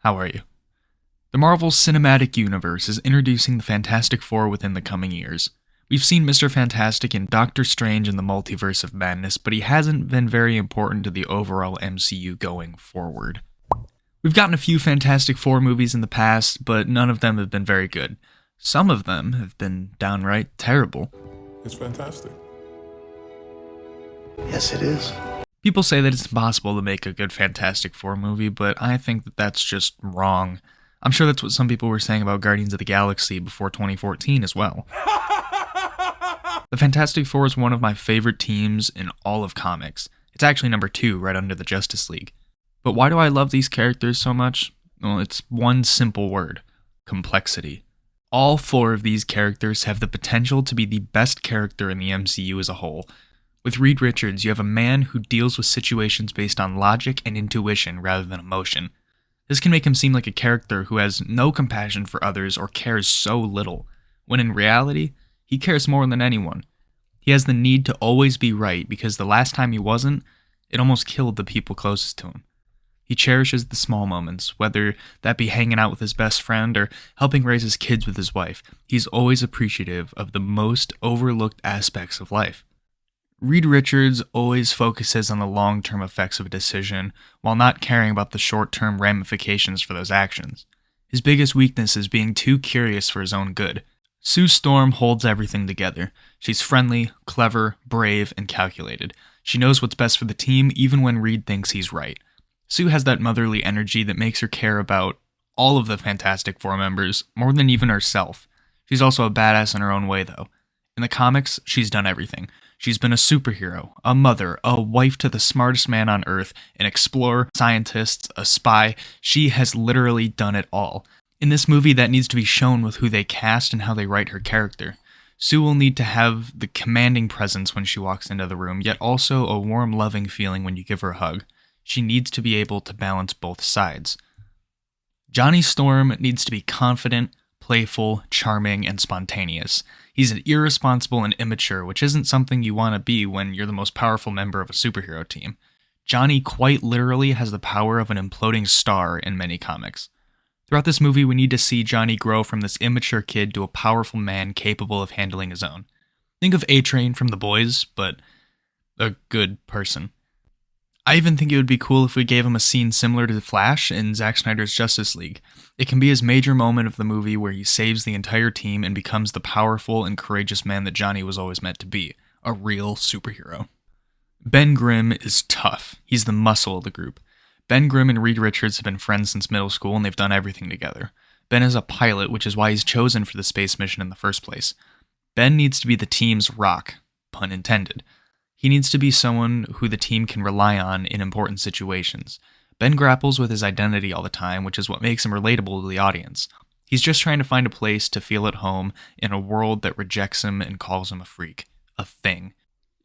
How are you? The Marvel Cinematic Universe is introducing the Fantastic Four within the coming years. We've seen Mr. Fantastic and Doctor Strange in the Multiverse of Madness, but he hasn't been very important to the overall MCU going forward. We've gotten a few Fantastic Four movies in the past, but none of them have been very good. Some of them have been downright terrible. It's fantastic. Yes, it is. People say that it's impossible to make a good Fantastic Four movie, but I think that that's just wrong. I'm sure that's what some people were saying about Guardians of the Galaxy before 2014 as well. The Fantastic Four is one of my favorite teams in all of comics. It's actually number 2, right under the Justice League. But why do I love these characters so much? Well, it's one simple word: complexity. All 4 of these characters have the potential to be the best character in the MCU as a whole. With Reed Richards, you have a man who deals with situations based on logic and intuition rather than emotion. This can make him seem like a character who has no compassion for others or cares so little, when in reality, he cares more than anyone. He has the need to always be right because the last time he wasn't, it almost killed the people closest to him. He cherishes the small moments, whether that be hanging out with his best friend or helping raise his kids with his wife. He's always appreciative of the most overlooked aspects of life. Reed Richards always focuses on the long-term effects of a decision while not caring about the short-term ramifications for those actions. His biggest weakness is being too curious for his own good. Sue Storm holds everything together. She's friendly, clever, brave, and calculated. She knows what's best for the team even when Reed thinks he's right. Sue has that motherly energy that makes her care about all of the Fantastic Four members more than even herself. She's also a badass in her own way, though. In the comics, she's done everything. She's been a superhero, a mother, a wife to the smartest man on Earth, an explorer, scientist, a spy. She has literally done it all. In this movie, that needs to be shown with who they cast and how they write her character. Sue will need to have the commanding presence when she walks into the room, yet also a warm, loving feeling when you give her a hug. She needs to be able to balance both sides. Johnny Storm needs to be confident, playful, charming, and spontaneous. He's irresponsible and immature, which isn't something you want to be when you're the most powerful member of a superhero team. Johnny quite literally has the power of an imploding star in many comics. Throughout this movie, we need to see Johnny grow from this immature kid to a powerful man capable of handling his own. Think of A-Train from The Boys, but a good person. I even think it would be cool if we gave him a scene similar to The Flash in Zack Snyder's Justice League. It can be his major moment of the movie where he saves the entire team and becomes the powerful and courageous man that Johnny was always meant to be, a real superhero. Ben Grimm is tough. He's the muscle of the group. Ben Grimm and Reed Richards have been friends since middle school and they've done everything together. Ben is a pilot, which is why he's chosen for the space mission in the first place. Ben needs to be the team's rock, pun intended. He needs to be someone who the team can rely on in important situations. Ben grapples with his identity all the time, which is what makes him relatable to the audience. He's just trying to find a place to feel at home in a world that rejects him and calls him a freak, a thing.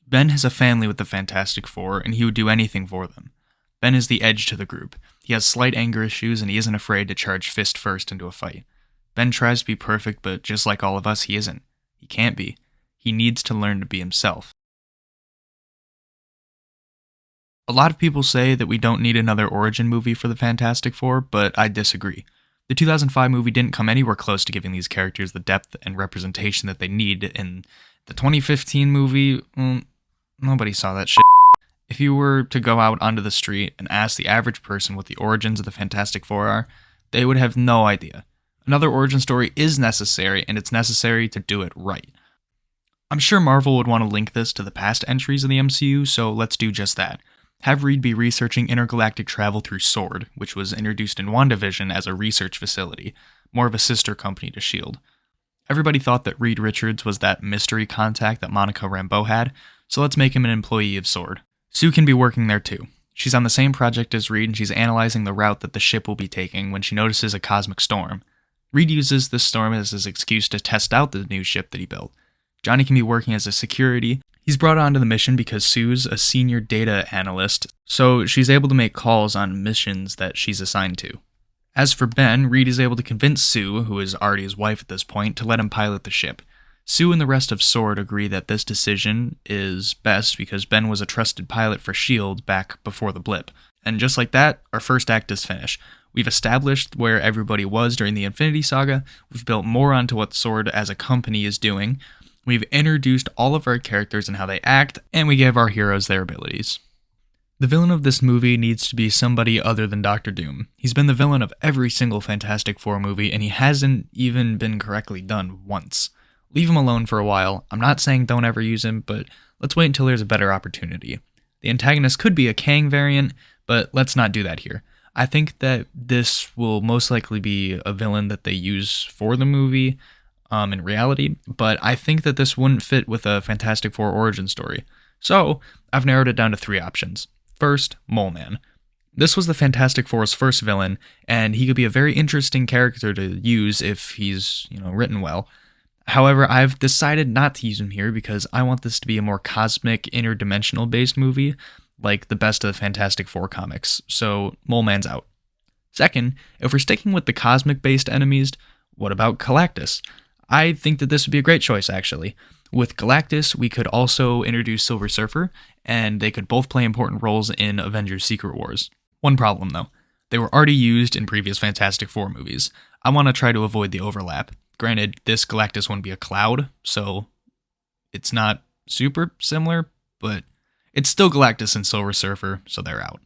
Ben has a family with the Fantastic Four, and he would do anything for them. Ben is the edge to the group. He has slight anger issues, and he isn't afraid to charge fist first into a fight. Ben tries to be perfect, but just like all of us, he isn't. He can't be. He needs to learn to be himself. A lot of people say that we don't need another origin movie for the Fantastic Four, but I disagree. The 2005 movie didn't come anywhere close to giving these characters the depth and representation that they need, and the 2015 movie, nobody saw that shit. If you were to go out onto the street and ask the average person what the origins of the Fantastic Four are, they would have no idea. Another origin story is necessary, and it's necessary to do it right. I'm sure Marvel would want to link this to the past entries of the MCU, so let's do just that. Have Reed be researching intergalactic travel through SWORD, which was introduced in WandaVision as a research facility, more of a sister company to S.H.I.E.L.D. Everybody thought that Reed Richards was that mystery contact that Monica Rambeau had, so let's make him an employee of SWORD. Sue can be working there too. She's on the same project as Reed and she's analyzing the route that the ship will be taking when she notices a cosmic storm. Reed uses this storm as his excuse to test out the new ship that he built. Johnny can be working as a security. He's brought onto the mission because Sue's a senior data analyst, so she's able to make calls on missions that she's assigned to. As for Ben, Reed is able to convince Sue, who is already his wife at this point, to let him pilot the ship. Sue and the rest of SWORD agree that this decision is best because Ben was a trusted pilot for S.H.I.E.L.D. back before the blip. And just like that, our first act is finished. We've established where everybody was during the Infinity Saga, we've built more onto what S.W.O.R.D. as a company is doing, we've introduced all of our characters and how they act, and we give our heroes their abilities. The villain of this movie needs to be somebody other than Doctor Doom. He's been the villain of every single Fantastic Four movie, and he hasn't even been correctly done once. Leave him alone for a while. I'm not saying don't ever use him, but let's wait until there's a better opportunity. The antagonist could be a Kang variant, but let's not do that here. I think that this will most likely be a villain that they use for the movie in reality, but I think that this wouldn't fit with a Fantastic Four origin story. So, I've narrowed it down to 3 options. First, Mole Man. This was the Fantastic Four's first villain, and he could be a very interesting character to use if he's, written well. However, I've decided not to use him here because I want this to be a more cosmic, interdimensional based movie, like the best of the Fantastic Four comics, so Mole Man's out. Second, if we're sticking with the cosmic based enemies, what about Galactus? I think that this would be a great choice, actually. With Galactus, we could also introduce Silver Surfer, and they could both play important roles in Avengers Secret Wars. One problem, though. They were already used in previous Fantastic Four movies. I want to try to avoid the overlap. Granted, this Galactus wouldn't be a cloud, so it's not super similar, but it's still Galactus and Silver Surfer, so they're out.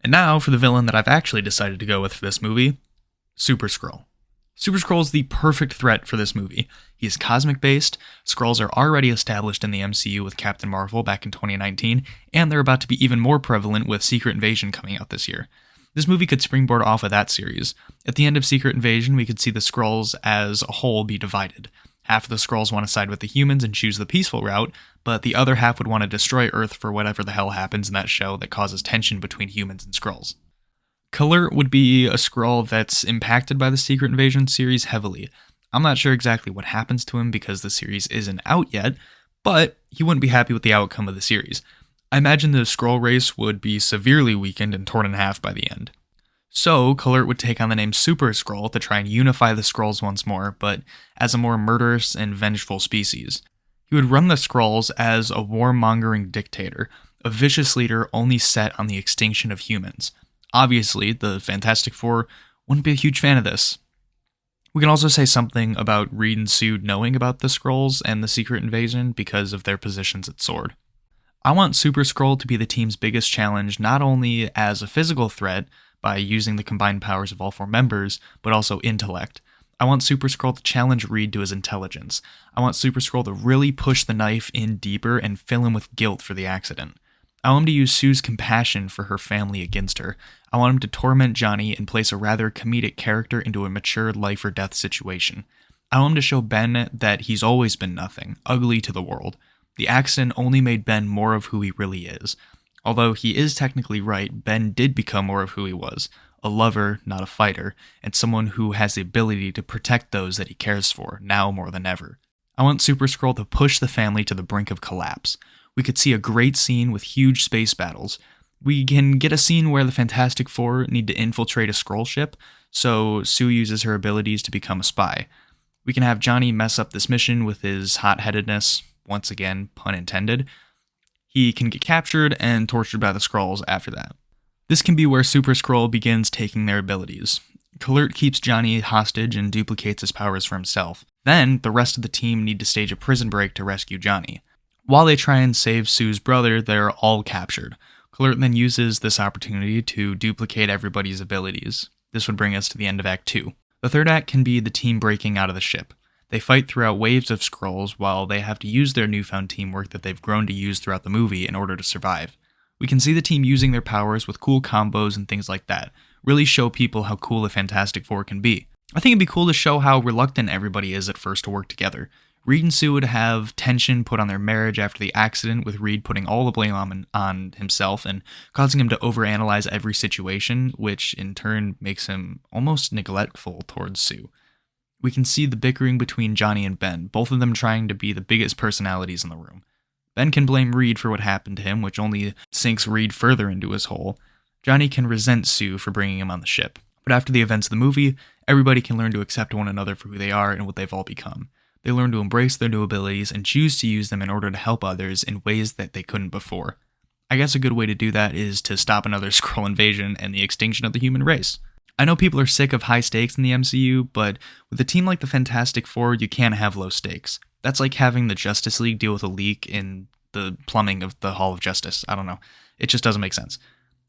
And now for the villain that I've actually decided to go with for this movie, Super Skrull. Super Skrull is the perfect threat for this movie. He is cosmic-based, Skrulls are already established in the MCU with Captain Marvel back in 2019, and they're about to be even more prevalent with Secret Invasion coming out this year. This movie could springboard off of that series. At the end of Secret Invasion, we could see the Skrulls as a whole be divided. Half of the Skrulls want to side with the humans and choose the peaceful route, but the other half would want to destroy Earth for whatever the hell happens in that show that causes tension between humans and Skrulls. Kl'rt would be a Skrull that's impacted by the Secret Invasion series heavily. I'm not sure exactly what happens to him because the series isn't out yet, but he wouldn't be happy with the outcome of the series. I imagine the Skrull race would be severely weakened and torn in half by the end. So, Kl'rt would take on the name Super Skrull to try and unify the Skrulls once more, but as a more murderous and vengeful species. He would run the Skrulls as a warmongering dictator, a vicious leader only set on the extinction of humans. Obviously, the Fantastic Four wouldn't be a huge fan of this. We can also say something about Reed and Sue knowing about the Skrulls and the Secret Invasion because of their positions at S.W.O.R.D. I want Super Skrull to be the team's biggest challenge, not only as a physical threat by using the combined powers of all 4 members, but also intellect. I want Super Skrull to challenge Reed to his intelligence. I want Super Skrull to really push the knife in deeper and fill him with guilt for the accident. I want him to use Sue's compassion for her family against her. I want him to torment Johnny and place a rather comedic character into a mature life or death situation. I want him to show Ben that he's always been nothing, ugly to the world. The accident only made Ben more of who he really is. Although he is technically right, Ben did become more of who he was. A lover, not a fighter, and someone who has the ability to protect those that he cares for, now more than ever. I want Super Skrull to push the family to the brink of collapse. We could see a great scene with huge space battles. We can get a scene where the Fantastic Four need to infiltrate a Skrull ship, so Sue uses her abilities to become a spy. We can have Johnny mess up this mission with his hot-headedness, once again, pun intended. He can get captured and tortured by the Skrulls after that. This can be where Super Skrull begins taking their abilities. Kl'rt keeps Johnny hostage and duplicates his powers for himself. Then, the rest of the team need to stage a prison break to rescue Johnny. While they try and save Sue's brother, they're all captured. Kl'rt then uses this opportunity to duplicate everybody's abilities. This would bring us to the end of Act 2. The third act can be the team breaking out of the ship. They fight throughout waves of Skrulls while they have to use their newfound teamwork that they've grown to use throughout the movie in order to survive. We can see the team using their powers with cool combos and things like that, really show people how cool the Fantastic Four can be. I think it'd be cool to show how reluctant everybody is at first to work together. Reed and Sue would have tension put on their marriage after the accident, with Reed putting all the blame on himself and causing him to overanalyze every situation, which in turn makes him almost neglectful towards Sue. We can see the bickering between Johnny and Ben, both of them trying to be the biggest personalities in the room. Ben can blame Reed for what happened to him, which only sinks Reed further into his hole. Johnny can resent Sue for bringing him on the ship. But after the events of the movie, everybody can learn to accept one another for who they are and what they've all become. They learn to embrace their new abilities and choose to use them in order to help others in ways that they couldn't before. I guess a good way to do that is to stop another Skrull invasion and the extinction of the human race. I know people are sick of high stakes in the MCU, but with a team like the Fantastic Four, you can't have low stakes. That's like having the Justice League deal with a leak in the plumbing of the Hall of Justice. I don't know. It just doesn't make sense.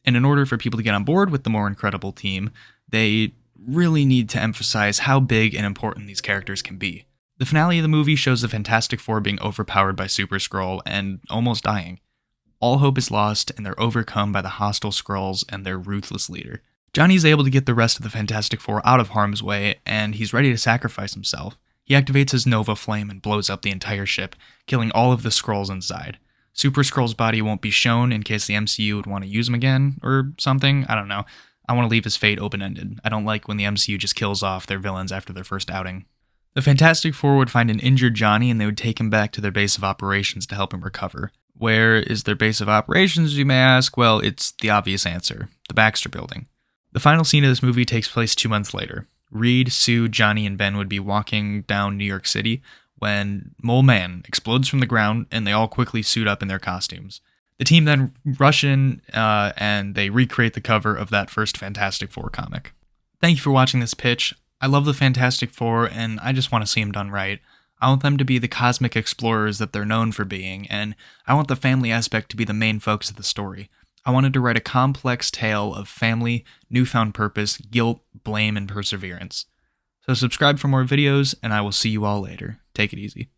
And in order for people to get on board with the more incredible team, they really need to emphasize how big and important these characters can be. The finale of the movie shows the Fantastic Four being overpowered by Super Skrull and almost dying. All hope is lost, and they're overcome by the hostile Skrulls and their ruthless leader. Johnny's able to get the rest of the Fantastic Four out of harm's way, and he's ready to sacrifice himself. He activates his Nova Flame and blows up the entire ship, killing all of the Skrulls inside. Super Skrull's body won't be shown in case the MCU would want to use him again, or something, I don't know. I want to leave his fate open-ended. I don't like when the MCU just kills off their villains after their first outing. The Fantastic Four would find an injured Johnny and they would take him back to their base of operations to help him recover. Where is their base of operations, you may ask? Well, it's the obvious answer, the Baxter Building. The final scene of this movie takes place 2 months later. Reed, Sue, Johnny, and Ben would be walking down New York City when Mole Man explodes from the ground and they all quickly suit up in their costumes. The team then rush in and they recreate the cover of that first Fantastic Four comic. Thank you for watching this pitch. I love the Fantastic Four and I just want to see them done right. I want them to be the cosmic explorers that they're known for being, and I want the family aspect to be the main focus of the story. I wanted to write a complex tale of family, newfound purpose, guilt, blame, and perseverance. So subscribe for more videos, and I will see you all later. Take it easy.